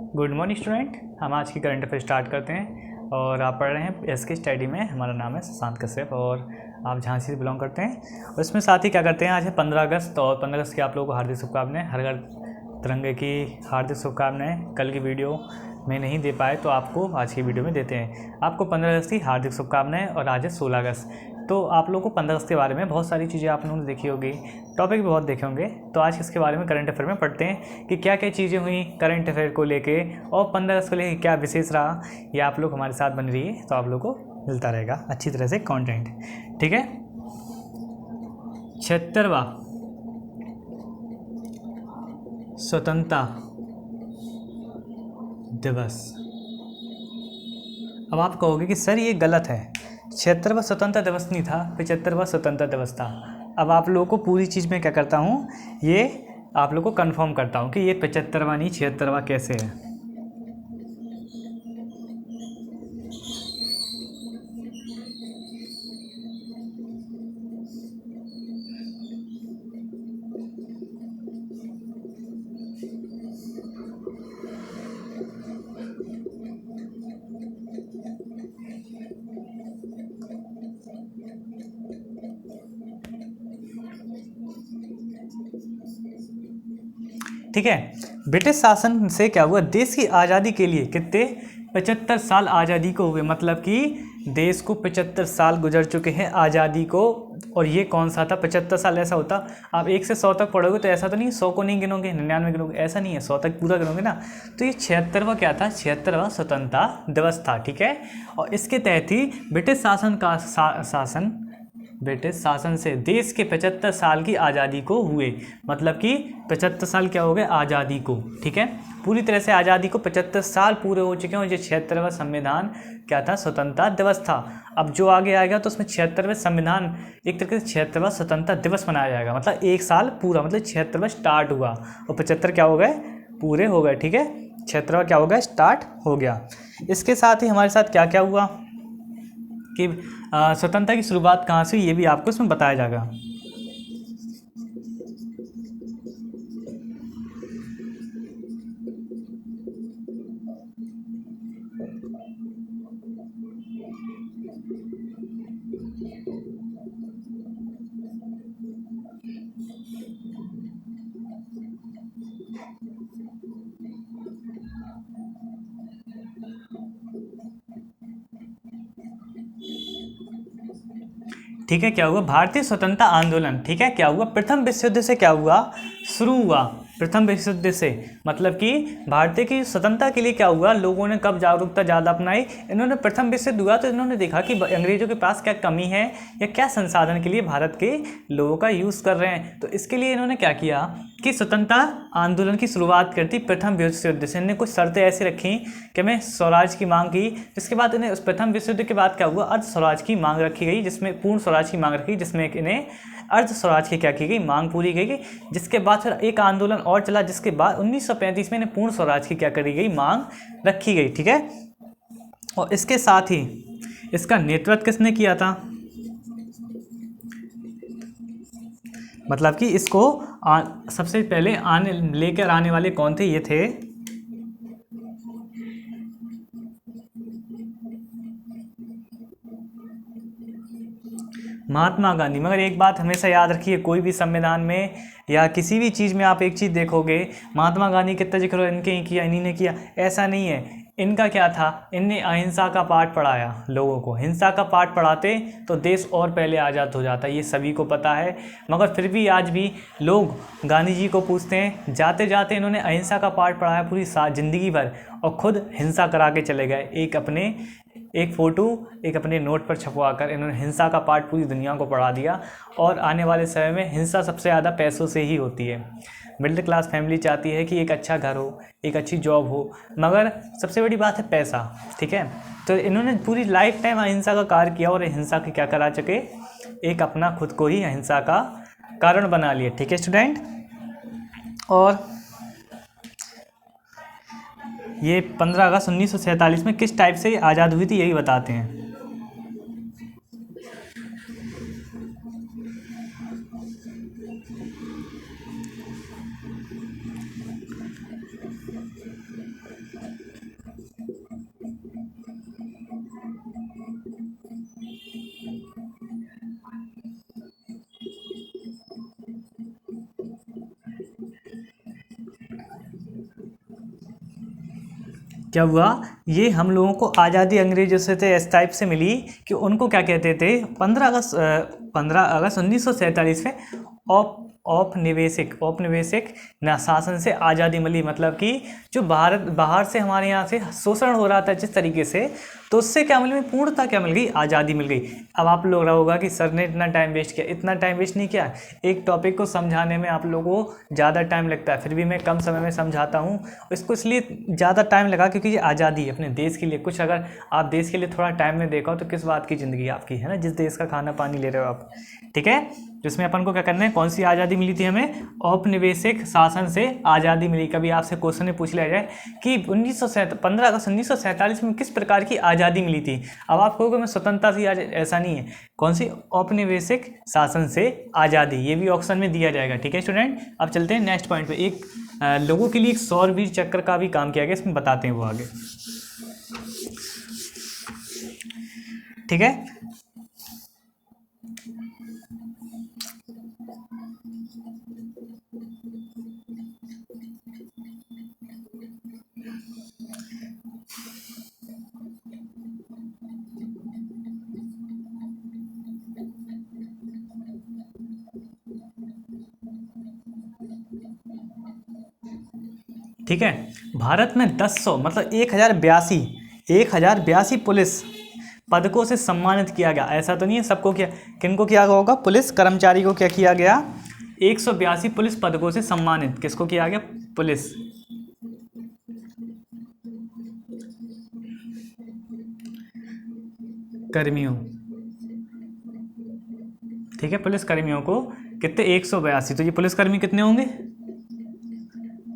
Good morning student. हम आज की करंट अफेयर स्टार्ट करते हैं और आप पढ़ रहे हैं एसके स्टडी में। हमारा नाम है सुशांत कश्यप और आप झांसी से बिलोंग करते हैं। और इसमें साथ ही क्या करते हैं, आज है 15 अगस्त और 15 अगस्त की आप लोगों को हार्दिक शुभकामनाएं। हर घर तिरंगे की हार्दिक शुभकामनाएं। कल की वीडियो में नहीं दे पाए तो आपको आज की वीडियो में देते हैं। आपको 15 अगस्त की हार्दिक शुभकामनाएं। और आज है 16 अगस्त, तो आप लोगों को 15 अगस्त के बारे में बहुत सारी चीज़ें आप लोगों ने देखी होगी, टॉपिक भी बहुत देखे होंगे। तो आज इसके बारे में करंट अफेयर में पढ़ते हैं कि क्या क्या चीज़ें हुई करंट अफेयर को लेके और 15 अगस्त को लेके क्या विशेष रहा। ये आप लोग हमारे साथ बन रही है तो आप लोग को मिलता रहेगा अच्छी तरह से कंटेंट, ठीक है। 76वां स्वतंत्रता दिवस। अब आप कहोगे कि सर ये गलत है, 76वां स्वतंत्रता दिवस नहीं था, 75वां स्वतंत्रता दिवस था। अब आप लोगों को पूरी चीज़ में क्या करता हूँ, ये आप लोगों को कंफर्म करता हूँ कि ये 75वां नहीं 76वां कैसे है। ठीक है, ब्रिटिश शासन से क्या हुआ, देश की आज़ादी के लिए कितने 75 साल आज़ादी को हुए। मतलब कि देश को 75 साल गुजर चुके हैं आज़ादी को। और ये कौन सा था 75 साल? ऐसा होता आप 1 से 100 तक पढ़ोगे तो ऐसा तो नहीं 100 को नहीं गिनोगे, 99 गिनोगे, ऐसा नहीं है, 100 तक पूरा गिनोगे ना। तो ये 76वां क्या था, 76वां स्वतंत्रता दिवस था, ठीक है। और इसके तहत ही ब्रिटिश शासन का ब्रिटिश शासन से देश के 75 साल की आज़ादी को हुए। मतलब कि 75 साल क्या हो गए आज़ादी को, ठीक है। पूरी तरह से आज़ादी को 75 साल पूरे हो चुके हैं। और ये 76वां संविधान क्या था, स्वतंत्रता दिवस था। अब जो आगे आएगा तो उसमें 76वें संविधान एक तरीके से 76वां स्वतंत्रता दिवस मनाया जाएगा। मतलब एक साल पूरा, मतलब 76वां स्टार्ट हुआ और 75 क्या हो गए, पूरे हो गए, ठीक है। 76वां क्या हो गया, स्टार्ट हो गया। इसके साथ ही हमारे साथ क्या क्या हुआ कि स्वतंत्रता की शुरुआत कहाँ से हुई, ये भी आपको इसमें बताया जाएगा। ठीक है, क्या हुआ, भारतीय स्वतंत्रता आंदोलन, ठीक है। क्या हुआ, प्रथम विश्व युद्ध से क्या हुआ, शुरू हुआ। प्रथम विश्व युद्ध से मतलब कि भारतीय की स्वतंत्रता के लिए क्या हुआ, लोगों ने कब जागरूकता ज़्यादा अपनाई, इन्होंने प्रथम विश्व युद्ध हुआ तो इन्होंने देखा कि अंग्रेजों के पास क्या कमी है या क्या संसाधन के लिए भारत के लोगों का यूज़ कर रहे हैं। तो इसके लिए इन्होंने क्या किया कि स्वतंत्रता आंदोलन की शुरुआत करती प्रथम विश्व युद्ध से। इन्होंने कुछ शर्तें ऐसी रखी कि मैं स्वराज की मांग की, जिसके बाद इन्हें उस प्रथम विश्व युद्ध के बाद क्या हुआ, अर्ध स्वराज की मांग रखी गई, जिसमें पूर्ण स्वराज की मांग रखी, जिसमें इन्हें अर्ध स्वराज की क्या की गई, मांग पूरी की गई। जिसके बाद फिर एक आंदोलन और चला, जिसके बाद 1935 में इन्हें पूर्ण स्वराज की क्या करी गई, मांग रखी गई, ठीक है। और इसके साथ ही इसका नेतृत्व किसने किया था, मतलब कि इसको सबसे पहले लेकर आने वाले कौन थे, ये थे महात्मा गांधी। मगर एक बात हमेशा याद रखिए, कोई भी संविधान में या किसी भी चीज़ में आप एक चीज़ देखोगे, महात्मा गांधी कितना जिक्र हो, इनके ही किया, इन्हीं ने किया, ऐसा नहीं है। इनका क्या था, इनने अहिंसा का पाठ पढ़ाया लोगों को। हिंसा का पाठ पढ़ाते तो देश और पहले आज़ाद हो जाता, ये सभी को पता है। मगर फिर भी आज भी लोग गांधी जी को पूछते हैं, जाते जाते इन्होंने अहिंसा का पाठ पढ़ाया पूरी ज़िंदगी भर और खुद हिंसा करा के चले गए। एक फ़ोटो एक अपने नोट पर छपवा कर इन्होंने हिंसा का पाठ पूरी दुनिया को पढ़ा दिया। और आने वाले समय में हिंसा सबसे ज़्यादा पैसों से ही होती है। मिडिल क्लास फैमिली चाहती है कि एक अच्छा घर हो, एक अच्छी जॉब हो, मगर सबसे बड़ी बात है पैसा, ठीक है। तो इन्होंने पूरी लाइफ टाइम अहिंसा का कार्य किया और हिंसा की क्या करा चुके, एक अपना खुद को ही अहिंसा का कारण बना लिया, ठीक है स्टूडेंट। और ये 15 अगस्त 1947 में किस टाइप से आज़ाद हुई थी, यही बताते हैं। क्या हुआ, ये हम लोगों को आज़ादी अंग्रेजों से थे इस टाइप से मिली कि उनको क्या कहते थे, 15 अगस्त 1947 में औपनिवेशिक शासन से आज़ादी मिली। मतलब कि जो बाहर से हमारे यहाँ से शोषण हो रहा था जिस तरीके से, तो उससे क्या मिली, पूर्णतः क्या मिल गई, आज़ादी मिल गई। अब आप लोग रहा होगा कि सर ने इतना टाइम वेस्ट किया, इतना टाइम वेस्ट नहीं किया। एक टॉपिक को समझाने में आप लोगों को ज़्यादा टाइम लगता है, फिर भी मैं कम समय में समझाता हूँ। इसको इसलिए ज़्यादा टाइम लगा क्योंकि ये आज़ादी है अपने देश के लिए। कुछ अगर आप देश के लिए थोड़ा टाइम में देखो तो किस बात की ज़िंदगी आपकी है ना, जिस देश का खाना पानी ले रहे हो आप, ठीक है। जिसमें अपन को क्या करना है, कौन सी आज़ादी मिली थी हमें, औपनिवेशिक शासन से आज़ादी मिली। कभी आपसे क्वेश्चन में पूछ लिया जाए कि 15 अगस्त 1947 में किस प्रकार की आज़ादी मिली थी, अब आप कहोगे मैं स्वतंत्रता से, आज ऐसा नहीं है। कौन सी, औपनिवेशिक शासन से आज़ादी, ये भी ऑप्शन में दिया जाएगा, ठीक है स्टूडेंट। अब चलते हैं नेक्स्ट पॉइंट पे। एक लोगों के लिए एक सौरवीर चक्र का भी काम किया गया, इसमें बताते हैं वो आगे, ठीक है। ठीक है, भारत में 10 मतलब 1082 पुलिस पदकों से सम्मानित किया गया। ऐसा तो नहीं है सबको किया, किनको किया गया होगा, पुलिस कर्मचारी को क्या किया गया, 182 पुलिस पदकों से सम्मानित किसको किया गया, पुलिस कर्मियों, ठीक है। पुलिस कर्मियों को कितने, 182। तो ये पुलिसकर्मी कितने होंगे,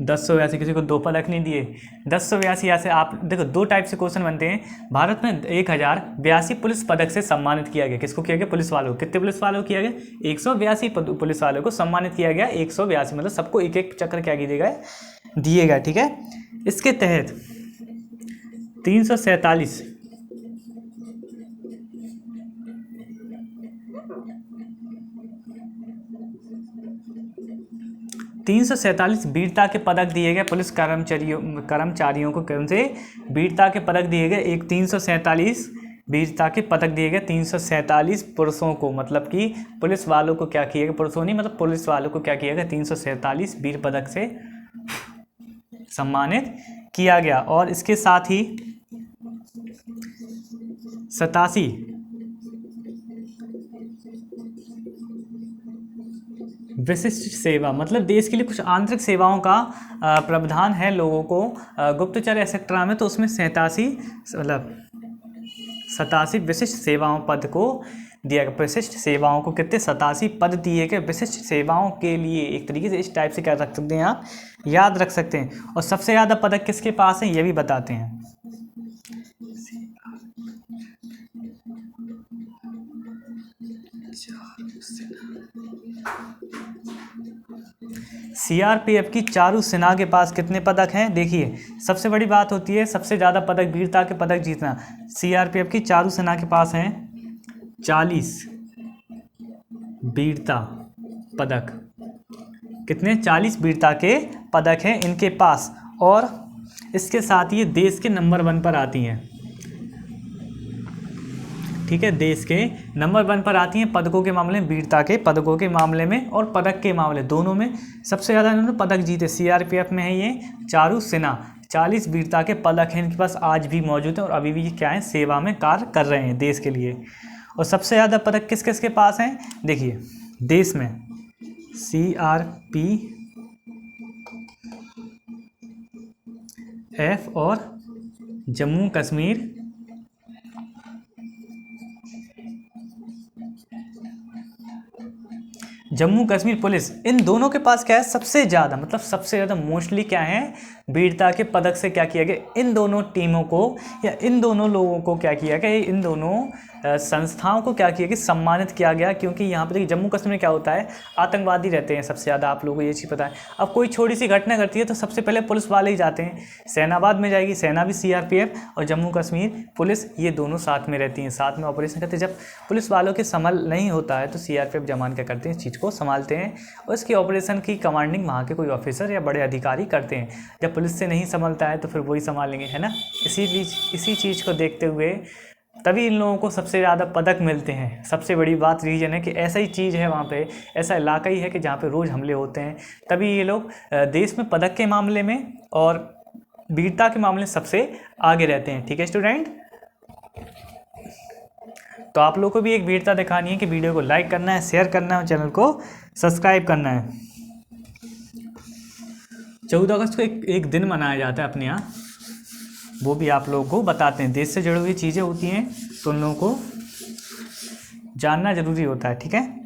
1082। किसी को 2 पदक नहीं दिए, 1082। ऐसे आप देखो 2 टाइप से क्वेश्चन बनते हैं। भारत में 1082 पुलिस पदक से सम्मानित किया गया, किसको किया गया, पुलिस वालों को। कितने पुलिस वालों को किया गया, 182 पुलिस वालों को सम्मानित किया गया। 182 मतलब सबको एक एक चक्र क्या कीजिएगा, दिएगा, ठीक है। इसके तहत 347 वीरता के पदक दिए गए पुलिस कर्मचारियों को। कौन से, वीरता के पदक दिए गए, एक 347 वीरता के पदक दिए गए 347 पुरुषों को। मतलब कि पुलिस वालों को क्या किया गया, पुरुषों नहीं मतलब पुलिस वालों को क्या किया गया, 347 वीर पदक से सम्मानित किया गया। और इसके साथ ही 87 विशिष्ट सेवा, मतलब देश के लिए कुछ आंतरिक सेवाओं का प्रावधान है लोगों को गुप्तचर एक्सेट्रा में, तो उसमें 87 विशिष्ट सेवाओं पद को दिया गया। विशिष्ट सेवाओं को कितने, 87 पद दिए गए विशिष्ट सेवाओं के लिए। एक तरीके से इस टाइप से क्या रख सकते हैं आप, याद रख सकते हैं। और सबसे ज़्यादा पदक किसके पास है ये भी बताते हैं। सीआरपीएफ की चारू सेना के पास कितने पदक हैं, देखिए सबसे बड़ी बात होती है सबसे ज़्यादा पदक, वीरता के पदक जीतना। सीआरपीएफ की चारू सेना के पास हैं 40 वीरता पदक, कितने, 40 वीरता के पदक हैं इनके पास। और इसके साथ ये देश के नंबर 1 पर आती हैं, ठीक है। देश के नंबर 1 पर आती हैं पदकों के मामले में, वीरता के पदकों के मामले में और पदक के मामले दोनों में सबसे ज़्यादा इन्होंने पदक जीते। सीआरपीएफ में है ये चारू सेना, 40 वीरता के पदक हैं इनके पास, आज भी मौजूद हैं और अभी भी क्या है, सेवा में कार्य कर रहे हैं देश के लिए। और सबसे ज़्यादा पदक किस किस के पास हैं, देखिए देश में सीआरपीएफ और जम्मू कश्मीर पुलिस, इन दोनों के पास क्या है, सबसे ज़्यादा मतलब सबसे ज़्यादा मोस्टली क्या है, वीरता के पदक से क्या किया गया, इन दोनों टीमों को या इन दोनों लोगों को क्या किया गया, इन दोनों संस्थाओं को क्या किया गया, सम्मानित किया गया। क्योंकि यहाँ पर देखिए जम्मू कश्मीर में क्या होता है, आतंकवादी रहते हैं सबसे ज़्यादा, आप लोगों को ये चीज़ पता है। अब कोई छोटी सी घटना घटती है तो सबसे पहले पुलिस वाले ही जाते हैं, सेनाबाद में जाएगी सेना भी, सीआरपीएफ और जम्मू कश्मीर पुलिस, ये दोनों साथ में रहती हैं, साथ में ऑपरेशन करते हैं। जब पुलिस वालों के संभल नहीं होता है तो सीआरपीएफ जवान क्या करते हैं, इस चीज़ को संभालते हैं और इसकी ऑपरेशन की कमांडिंग वहाँ के कोई ऑफिसर या बड़े अधिकारी करते हैं। जब पुलिस से नहीं संभलता है तो फिर वही संभालेंगे, है ना। इसी चीज़ को देखते हुए तभी इन लोगों को सबसे ज़्यादा पदक मिलते हैं। सबसे बड़ी बात रीजन है कि ऐसा ही चीज़ है वहाँ पे, ऐसा इलाका ही है कि जहाँ पे रोज़ हमले होते हैं, तभी ये लोग देश में पदक के मामले में और वीरता के मामले में सबसे आगे रहते हैं। ठीक है स्टूडेंट, तो आप लोगों को भी एक वीरता दिखानी है कि वीडियो को लाइक करना है, शेयर करना है और चैनल को सब्सक्राइब करना है। 14 अगस्त को एक दिन मनाया जाता है अपने यहाँ, वो भी आप लोगों को बताते हैं। देश से जुड़ी हुई चीज़ें होती हैं तो उन लोगों को जानना ज़रूरी होता है। ठीक है,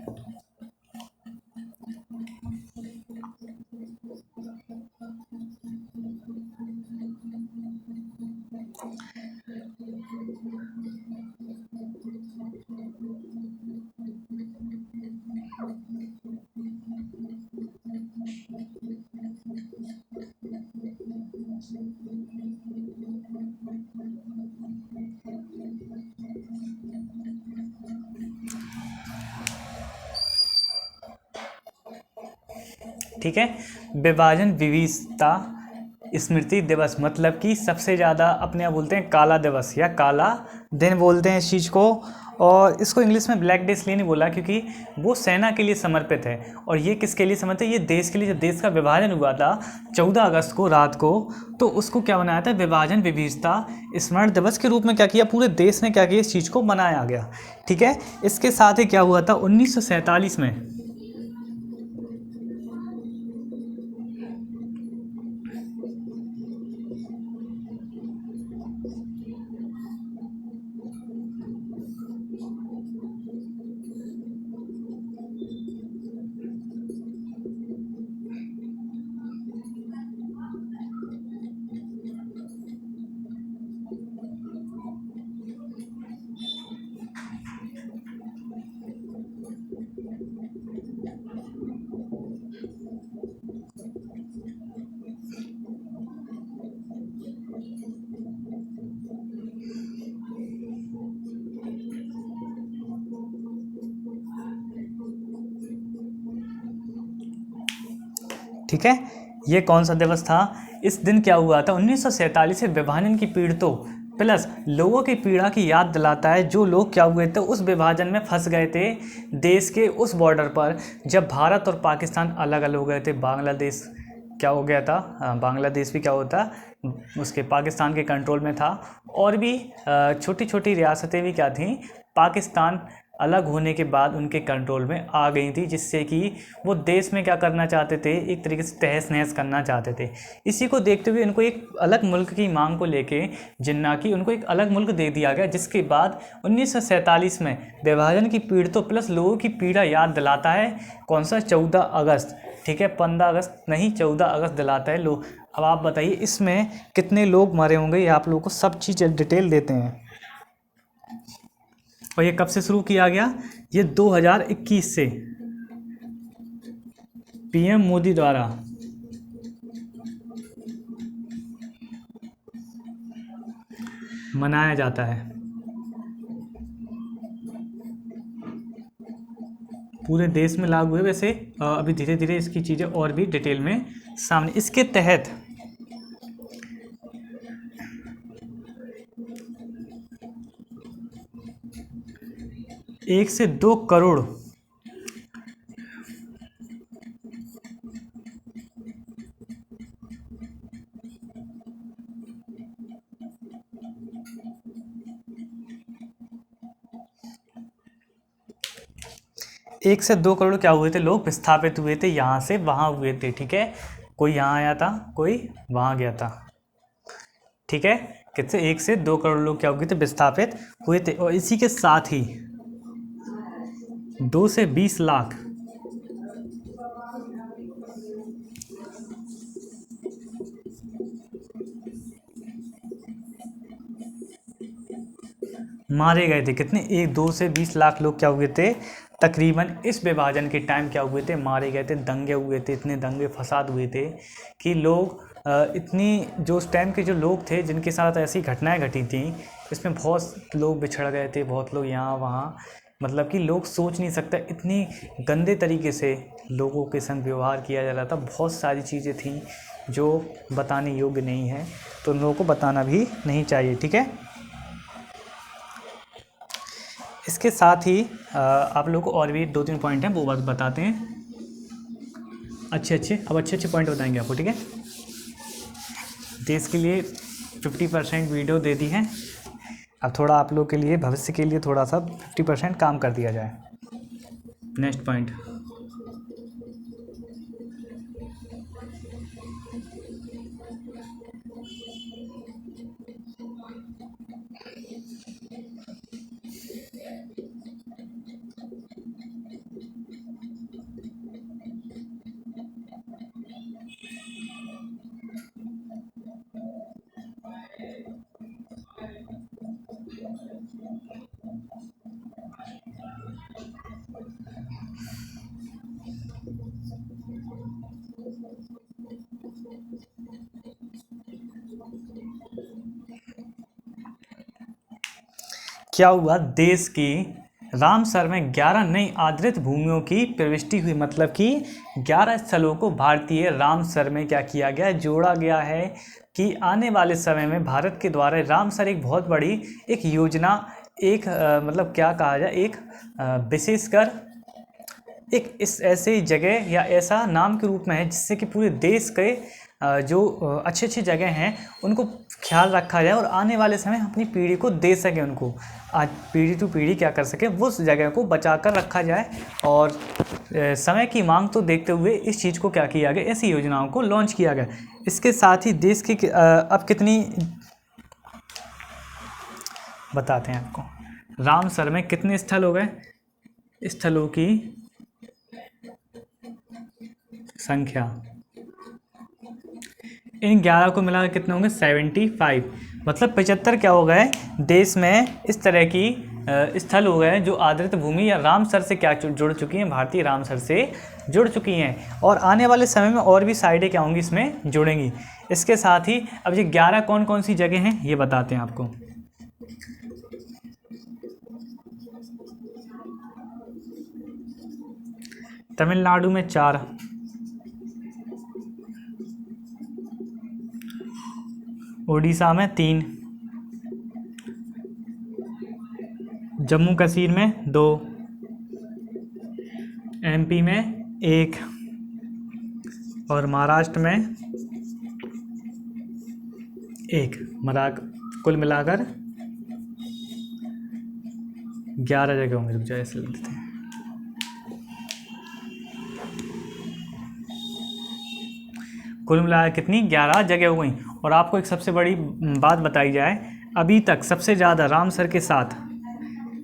ठीक है। विभाजन विविधता स्मृति दिवस मतलब कि सबसे ज़्यादा अपने यहाँ बोलते हैं काला दिवस या काला दिन बोलते हैं इस चीज़ को। और इसको इंग्लिश में ब्लैक डे इसलिए नहीं बोला क्योंकि वो सेना के लिए समर्पित है। और ये किसके लिए समर्पित है? ये देश के लिए। जब देश का विभाजन हुआ था 14 अगस्त को रात को, तो उसको क्या बनाया था? विभाजन विविधता स्मरण दिवस के रूप में क्या किया? पूरे देश ने क्या किया? इस चीज़ को मनाया गया। ठीक है, इसके साथ ही क्या हुआ था 1947 में, ठीक है। ये कौन सा दिवस था? इस दिन क्या हुआ था? 1947 से विभाजन की पीड़ितों प्लस लोगों की पीड़ा की याद दिलाता है, जो लोग क्या हुए थे उस विभाजन में फंस गए थे देश के उस बॉर्डर पर, जब भारत और पाकिस्तान अलग अलग हो गए थे। बांग्लादेश क्या हो गया था? बांग्लादेश भी क्या होता, उसके पाकिस्तान के कंट्रोल में था। और भी छोटी छोटी रियासतें भी क्या थीं, पाकिस्तान अलग होने के बाद उनके कंट्रोल में आ गई थी, जिससे कि वो देश में क्या करना चाहते थे? एक तरीके से तहस नहस करना चाहते थे। इसी को देखते हुए इनको एक अलग मुल्क की मांग को लेके जिन्ना की उनको एक अलग मुल्क दे दिया गया, जिसके बाद 1947 में विभाजन की पीड़ितों प्लस लोगों की पीड़ा याद दिलाता है। कौन सा? 14 अगस्त। ठीक है, 15 अगस्त नहीं, 14 अगस्त दिलाता है लोग। अब आप बताइए इसमें कितने लोग मरे होंगे? ये आप लोगों को सब चीज़ डिटेल देते हैं। और ये कब से शुरू किया गया? ये 2021 से पीएम मोदी द्वारा मनाया जाता है। पूरे देश में लागू है। वैसे अभी धीरे धीरे इसकी चीज़ें और भी डिटेल में सामने। इसके तहत 1 से 2 करोड़ एक से 2 करोड़ क्या हुए थे? लोग विस्थापित हुए थे, यहाँ से वहाँ हुए थे। ठीक है, कोई यहाँ आया था, कोई वहाँ गया था। ठीक है, कितने? 1 से 2 करोड़ लोग क्या हुए थे? विस्थापित हुए थे। और इसी के साथ ही 2 से 20 लाख मारे गए थे। कितने? 2 से 20 लाख लोग क्या हुए थे तकरीबन इस विभाजन के टाइम क्या हुए थे? मारे गए थे। दंगे हुए थे, इतने दंगे फसाद हुए थे कि लोग इतनी जो उस टाइम के जो लोग थे जिनके साथ ऐसी घटनाएं घटी थी, इसमें बहुत लोग बिछड़ गए थे, बहुत लोग यहाँ वहाँ मतलब कि लोग सोच नहीं सकते, इतनी गंदे तरीके से लोगों के संग व्यवहार किया जा रहा था। बहुत सारी चीज़ें थी जो बताने योग्य नहीं है, तो लोगों को बताना भी नहीं चाहिए, ठीक है। इसके साथ ही आप लोगों को और भी 2-3 पॉइंट हैं, वो बात बताते हैं। अब अच्छे पॉइंट बताएंगे आपको, ठीक है। देश के लिए 50% वीडियो दे दी है, अब थोड़ा आप लोग के लिए भविष्य के लिए थोड़ा सा 50% काम कर दिया जाए। नेक्स्ट पॉइंट, क्या हुआ, देश की रामसर में 11 नई आदृत भूमियों की प्रविष्टि हुई। मतलब कि 11 स्थलों को भारतीय रामसर में क्या किया गया, जोड़ा गया है कि आने वाले समय में भारत के द्वारा रामसर एक बहुत बड़ी एक योजना, एक मतलब क्या कहा जाए, एक विशेषकर एक इस ऐसे जगह या ऐसा नाम के रूप में है जिससे कि पूरे देश के जो अच्छी जगह हैं उनको ख्याल रखा जाए और आने वाले समय अपनी पीढ़ी को दे सके, उनको आज पीढ़ी टू पीढ़ी क्या कर सके, वो उस जगह को बचा कर रखा जाए। और समय की मांग तो देखते हुए इस चीज़ को क्या किया गया, ऐसी योजनाओं को लॉन्च किया गया। इसके साथ ही देश की अब कितनी बताते हैं आपको, रामसर में कितने स्थल हो गए, स्थलों की संख्या इन 11 को मिलाकर कितने होंगे, 75। मतलब 75 क्या हो गए, देश में इस तरह की स्थल हो गए जो आदृत भूमि या रामसर से क्या जुड़ चुकी हैं, भारतीय रामसर से जुड़ चुकी हैं। और आने वाले समय में और भी साइडें क्या होंगी, इसमें जुड़ेंगी। इसके साथ ही अब ये 11 कौन कौन सी जगह हैं ये बताते हैं आपको। तमिलनाडु में 4, उड़ीसा में 3, जम्मू कश्मीर में 2, एमपी में 1 और महाराष्ट्र में 1। कुल मिलाकर 11 जगह होंगे। रुक जाए, ऐसे लिख देते हैं। कुल मिलाकर कितनी, 11 जगह हो गई। और आपको एक सबसे बड़ी बात बताई जाए, अभी तक सबसे ज़्यादा रामसर के साथ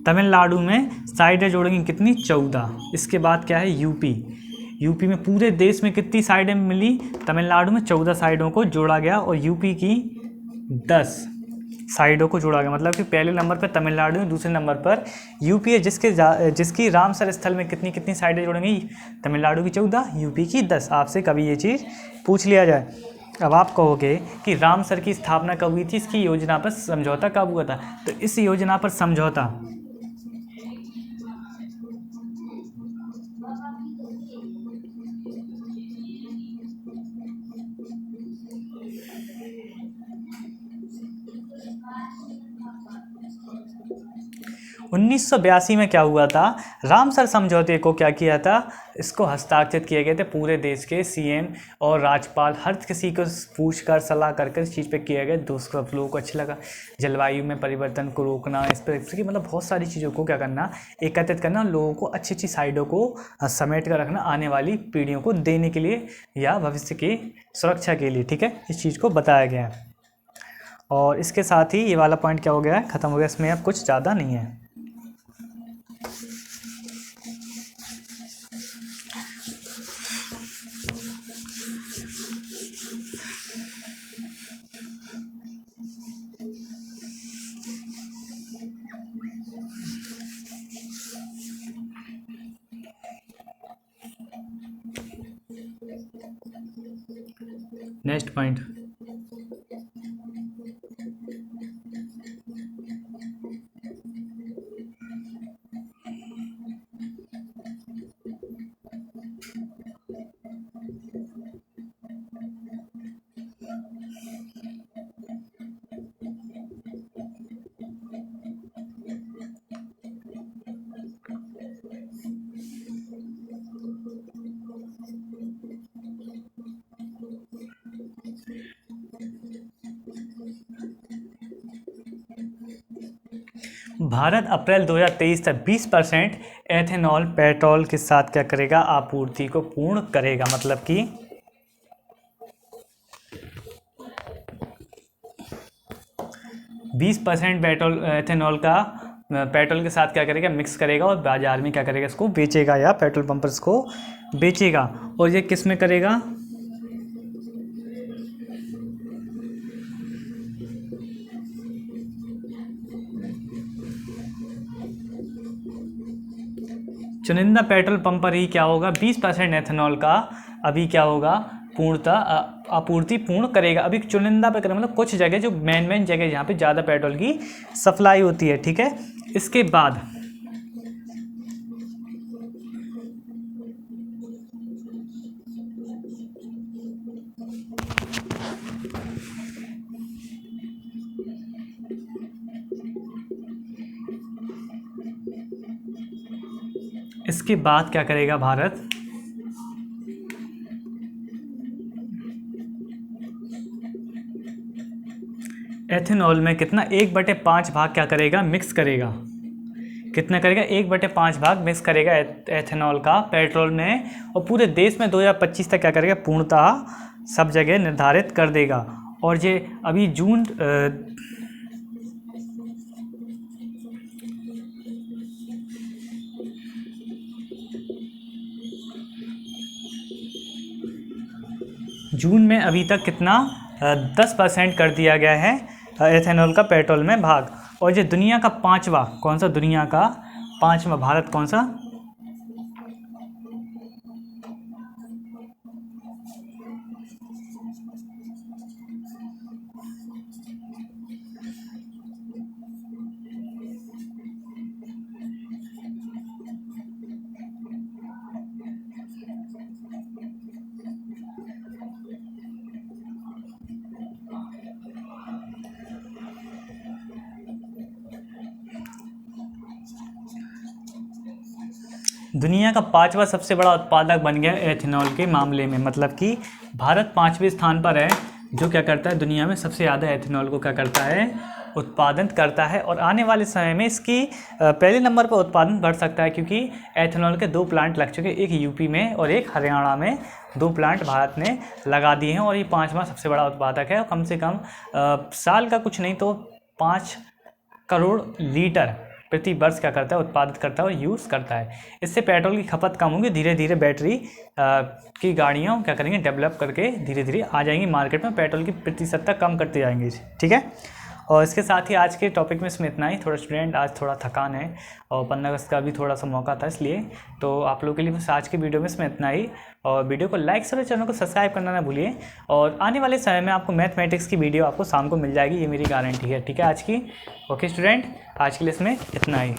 तमिलनाडु में साइडें जोड़ेंगी कितनी, 14। इसके बाद क्या है, यूपी में पूरे देश में कितनी साइडें मिली, तमिलनाडु में 14 साइडों को जोड़ा गया और यूपी की 10 साइडों को जोड़ा गया। मतलब कि पहले नंबर पर तमिलनाडु है, दूसरे नंबर पर यूपी है, जिसकी रामसर स्थल में कितनी कितनी साइडें जोड़ेंगी, तमिलनाडु की 14, यूपी की 10। आपसे कभी ये चीज़ पूछ लिया जाए। अब आप कहोगे कि रामसर की स्थापना कब हुई थी, इसकी योजना पर समझौता कब हुआ था, तो इस योजना पर समझौता 1982 में क्या हुआ था, रामसर समझौते को क्या किया था, इसको हस्ताक्षरित किए गए थे पूरे देश के सीएम और राज्यपाल, हर किसी को पूछकर सलाह करके इस चीज़ पे किया गया। दोस्तों लोगों को अच्छा लगा। जलवायु में परिवर्तन को रोकना, इस पर मतलब बहुत सारी चीज़ों को क्या करना, एकत्रित करना, लोगों को अच्छी अच्छी साइडों को समेट कर रखना, आने वाली पीढ़ियों को देने के लिए या भविष्य की सुरक्षा के लिए, ठीक है, इस चीज़ को बताया गया है। और इसके साथ ही ये वाला पॉइंट क्या हो गया है, ख़त्म हो गया, इसमें अब कुछ ज़्यादा नहीं है। नेक्स्ट पॉइंट, भारत अप्रैल 2023 तक 20% एथेनॉल पेट्रोल के साथ क्या करेगा, आपूर्ति को पूर्ण करेगा। मतलब कि 20% एथेनॉल का पेट्रोल के साथ क्या करेगा, मिक्स करेगा और बाजार में क्या करेगा, इसको बेचेगा या पेट्रोल पंपर्स को बेचेगा। और ये किस में करेगा, चुनिंदा पेट्रोल पंप पर ही क्या होगा, 20% एथेनॉल का अभी क्या होगा, पूर्णतः आपूर्ति पूर्ण करेगा। अभी चुनिंदा पे करें, मतलब कुछ जगह जो मेन जगह जहाँ पे ज़्यादा पेट्रोल की सप्लाई होती है, ठीक है। इसके बाद क्या करेगा भारत, एथेनॉल में कितना 1/5 भाग क्या करेगा, मिक्स करेगा। कितना करेगा, 1/5 भाग मिक्स करेगा एथेनॉल का पेट्रोल में, और पूरे देश में 2025 तक क्या करेगा, पूर्णतः सब जगह निर्धारित कर देगा। और ये अभी जून में अभी तक कितना 10% कर दिया गया है एथेनॉल का पेट्रोल में भाग। और ये दुनिया का 5वां, कौन सा, दुनिया का 5वां, भारत कौन सा, दुनिया का 5वां सबसे बड़ा उत्पादक बन गया एथेनॉल के मामले में। मतलब कि भारत 5वें स्थान पर है, जो क्या करता है, दुनिया में सबसे ज़्यादा एथेनॉल को क्या करता है, उत्पादन करता है। और आने वाले समय में इसकी पहले नंबर पर उत्पादन बढ़ सकता है, क्योंकि एथेनॉल के 2 प्लांट लग चुके हैं, एक यूपी में और एक हरियाणा में। 2 प्लांट भारत ने लगा दिए हैं और ये 5वां सबसे बड़ा उत्पादक है। और कम से कम साल का कुछ नहीं तो 5 करोड़ लीटर प्रति वर्ष क्या करता है, उत्पादित करता है और यूज़ करता है। इससे पेट्रोल की खपत कम होगी, धीरे धीरे बैटरी की गाड़ियाँ क्या करेंगे, डेवलप करके धीरे धीरे आ जाएंगी मार्केट में, पेट्रोल की प्रतिशतता कम करते जाएंगे, ठीक है। और इसके साथ ही आज के टॉपिक में इसमें इतना ही। थोड़ा स्टूडेंट आज थोड़ा थकान है और 15 अगस्त का भी थोड़ा सा मौका था, इसलिए तो आप लोगों के लिए बस आज की वीडियो में इसमें इतना ही। और वीडियो को लाइक करें, चैनल को सब्सक्राइब करना ना भूलिए। और आने वाले समय में आपको मैथमेटिक्स की वीडियो आपको शाम को मिल जाएगी, ये मेरी गारंटी है, ठीक है आज की। ओके स्टूडेंट, आज के लिए इसमें इतना ही।